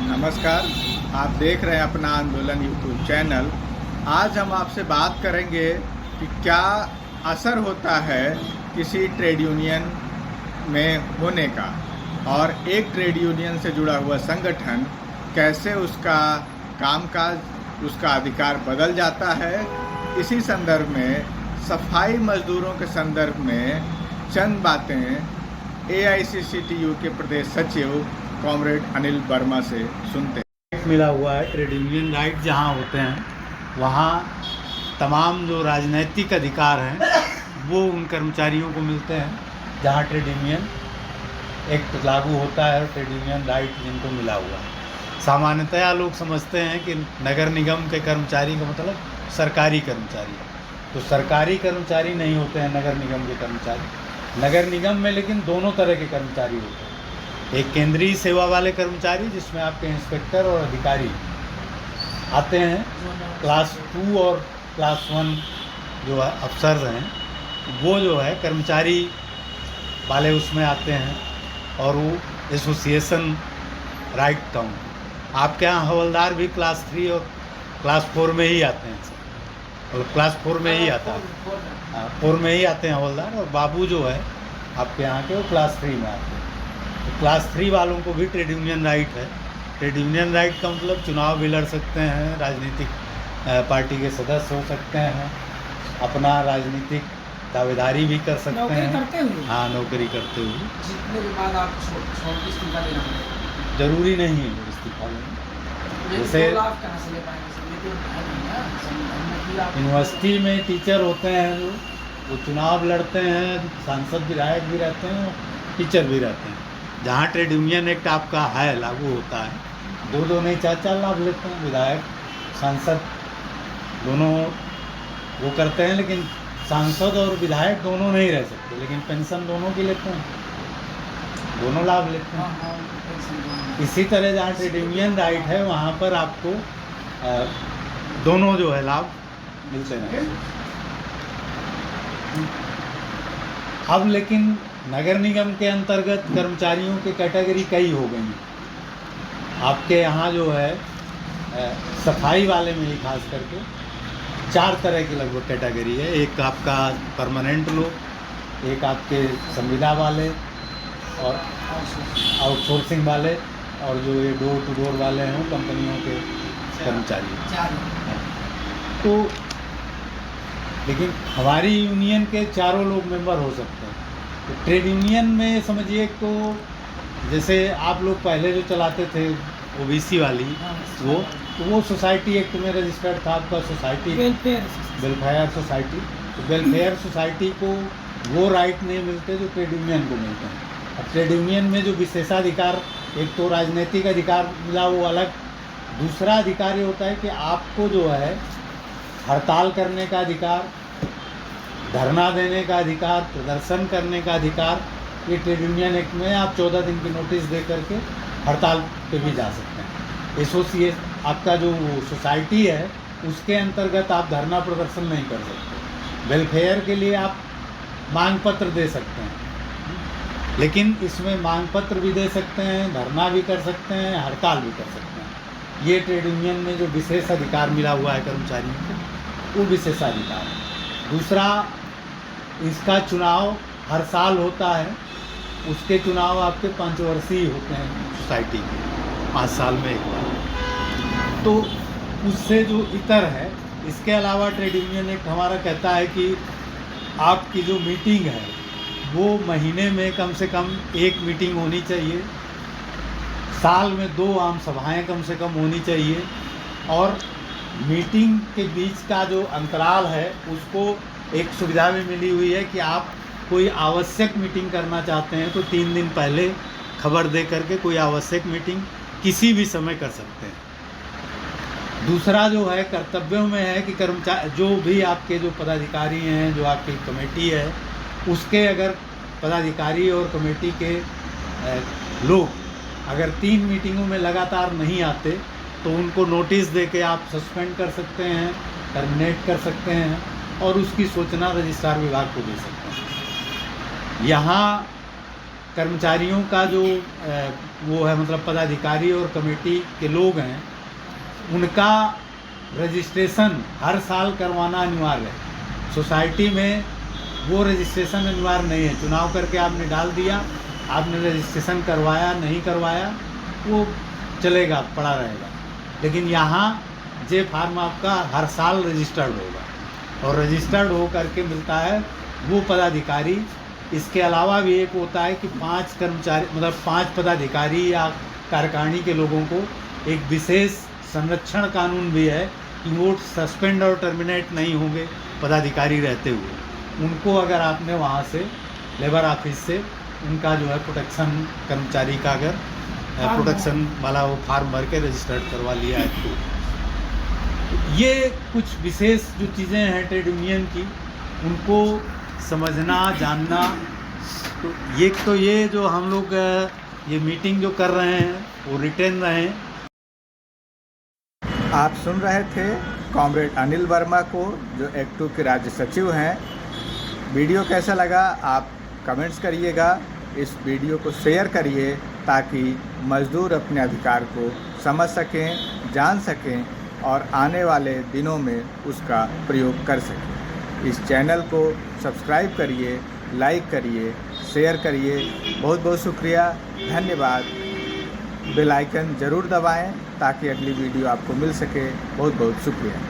नमस्कार, आप देख रहे हैं अपना आंदोलन यूट्यूब चैनल। आज हम आपसे बात करेंगे कि क्या असर होता है किसी ट्रेड यूनियन में होने का और एक ट्रेड यूनियन से जुड़ा हुआ संगठन कैसे उसका कामकाज, उसका अधिकार बदल जाता है। इसी संदर्भ में सफाई मजदूरों के संदर्भ में चंद बातें AICCTU के प्रदेश सचिव कॉमरेड अनिल वर्मा से सुनते हैं। मिला हुआ है ट्रेड यूनियन राइट जहाँ होते हैं वहाँ तमाम जो राजनीतिक अधिकार हैं वो उन कर्मचारियों को मिलते हैं जहाँ ट्रेड यूनियन एक्ट लागू होता है। ट्रेड यूनियन राइट जिनको मिला हुआ है, सामान्यतया लोग समझते हैं कि नगर निगम के कर्मचारी का मतलब सरकारी कर्मचारी, तो सरकारी कर्मचारी नहीं होते हैं नगर निगम के कर्मचारी। नगर निगम में लेकिन दोनों तरह के कर्मचारी होते हैं। एक केंद्रीय सेवा वाले कर्मचारी जिसमें आपके इंस्पेक्टर और अधिकारी आते हैं, क्लास 2 और क्लास 1 जो अफसर हैं वो जो है कर्मचारी वाले उसमें आते हैं और वो एसोसिएशन राइट काउंट। आपके यहाँ हवलदार भी क्लास 3 और क्लास 4 में ही आते हैं, और क्लास 4 में ही आता है, 4 में ही आते हैं हवलदार, और बाबू जो है आपके यहाँ के वो क्लास 3 में आते हैं। तो क्लास 3 वालों को भी ट्रेड यूनियन राइट है। ट्रेड यूनियन राइट का मतलब चुनाव भी लड़ सकते हैं, राजनीतिक पार्टी के सदस्य हो सकते हैं, अपना राजनीतिक दावेदारी भी कर सकते हैं, करते हुए। हाँ, नौकरी करते हुए। जीतने के बाद आप छोड़ के इस्तीफा देना पड़ेगा। जरूरी नहीं है इस्तीफा लेना। जैसे लाभ कहाँ से ले पाएंगे? यूनिवर्सिटी में टीचर होते हैं जो वो चुनाव लड़ते हैं, सांसद विधायक भी रहते हैं, टीचर भी रहते हैं। जहाँ ट्रेड यूनियन एक्ट आपका है, लागू होता है, दो नहीं 4 लाभ लेते हैं। विधायक सांसद दोनों वो करते हैं, लेकिन सांसद और विधायक दोनों नहीं रह सकते, लेकिन पेंशन दोनों की लेते हैं, दोनों लाभ लेते हैं। इसी तरह जहाँ ट्रेड यूनियन राइट है वहाँ पर आपको दोनों जो है लाभ मिलते हैं। अब लेकिन नगर निगम के अंतर्गत कर्मचारियों की कैटेगरी कई हो गई हैं। आपके यहाँ जो है सफाई वाले में ही खास करके 4 तरह की लगभग कैटेगरी है। एक आपका परमानेंट लोग, एक आपके संविदा वाले और आउटसोर्सिंग वाले, और जो ये डोर टू डोर वाले हैं कंपनियों के कर्मचारी। तो लेकिन हमारी यूनियन के चारों लोग मेंबर हो सकते हैं। तो ट्रेड यूनियन में समझिए तो जैसे आप लोग पहले जो चलाते थे OBC वाली, वो सोसाइटी एक्ट में रजिस्टर्ड था आपका, सोसाइटी वेलफेयर सोसाइटी। तो वेलफेयर सोसाइटी को वो राइट नहीं मिलते जो ट्रेड यूनियन को मिलते हैं। अब ट्रेड यूनियन में जो विशेषाधिकार, एक तो राजनीतिक अधिकार मिला वो अलग, दूसरा अधिकार ये होता है कि आपको जो है हड़ताल करने का अधिकार, धरना देने का अधिकार, प्रदर्शन करने का अधिकार, ये ट्रेड यूनियन एक्ट में आप 14 दिन की नोटिस दे करके हड़ताल पे भी जा सकते हैं। एसोसिएट आपका जो सोसाइटी है उसके अंतर्गत आप धरना प्रदर्शन नहीं कर सकते। वेलफेयर के लिए आप मांग पत्र दे सकते हैं, लेकिन इसमें मांग पत्र भी दे सकते हैं, धरना भी कर सकते हैं, हड़ताल भी कर सकते हैं। ये ट्रेड यूनियन में जो विशेष अधिकार मिला हुआ है कर्मचारियों को, वो विशेषाधिकार है। दूसरा, इसका चुनाव हर साल होता है। उसके चुनाव आपके 5 वर्षीय होते हैं सोसाइटी के, 5 साल में एक बार। तो उससे जो इतर है, इसके अलावा ट्रेड यूनियन एक्ट हमारा कहता है कि आपकी जो मीटिंग है वो महीने में कम से कम 1 मीटिंग होनी चाहिए, साल में 2 आम सभाएं कम से कम होनी चाहिए, और मीटिंग के बीच का जो अंतराल है उसको एक सुविधा भी मिली हुई है कि आप कोई आवश्यक मीटिंग करना चाहते हैं तो 3 दिन पहले खबर दे करके कोई आवश्यक मीटिंग किसी भी समय कर सकते हैं। दूसरा जो है कर्तव्यों में है कि कर्मचारी जो भी आपके जो पदाधिकारी हैं, जो आपकी कमेटी है, उसके अगर पदाधिकारी और कमेटी के लोग अगर 3 मीटिंगों में लगातार नहीं आते तो उनको नोटिस दे के आप सस्पेंड कर सकते हैं, टर्मिनेट कर सकते हैं, और उसकी सूचना रजिस्ट्रार विभाग को दे सकते हैं। यहाँ कर्मचारियों का जो वो है, मतलब पदाधिकारी और कमेटी के लोग हैं, उनका रजिस्ट्रेशन हर साल करवाना अनिवार्य है। सोसाइटी में वो रजिस्ट्रेशन अनिवार्य नहीं है। चुनाव करके आपने डाल दिया, आपने रजिस्ट्रेशन करवाया नहीं करवाया वो चलेगा, पड़ा रहेगा। लेकिन यहाँ जे फार्म आपका हर साल रजिस्टर्ड होगा और रजिस्टर्ड हो करके मिलता है वो पदाधिकारी। इसके अलावा भी एक होता है कि 5 कर्मचारी, मतलब 5 पदाधिकारी या कार्यकारिणी के लोगों को एक विशेष संरक्षण कानून भी है कि वो सस्पेंड और टर्मिनेट नहीं होंगे पदाधिकारी रहते हुए। उनको अगर आपने वहाँ से लेबर ऑफिस से उनका जो है प्रोटेक्शन, कर्मचारी का अगर प्रोटेक्शन वाला वो फार्म भर के रजिस्टर्ड करवा लिया है तो ये कुछ विशेष जो चीज़ें हैं ट्रेड यूनियन की, उनको समझना, जानना। तो ये जो हम लोग ये मीटिंग जो कर रहे हैं वो रिटेन रहे। आप सुन रहे थे कॉमरेड अनिल वर्मा को, जो एक्टू के राज्य सचिव हैं। वीडियो कैसा लगा आप कमेंट्स करिएगा, इस वीडियो को शेयर करिए ताकि मज़दूर अपने अधिकार को समझ सकें, जान सकें और आने वाले दिनों में उसका प्रयोग कर सकें। इस चैनल को सब्सक्राइब करिए, लाइक करिए, शेयर करिए। बहुत बहुत शुक्रिया, धन्यवाद। बेल आइकन ज़रूर दबाएं ताकि अगली वीडियो आपको मिल सके। बहुत बहुत शुक्रिया।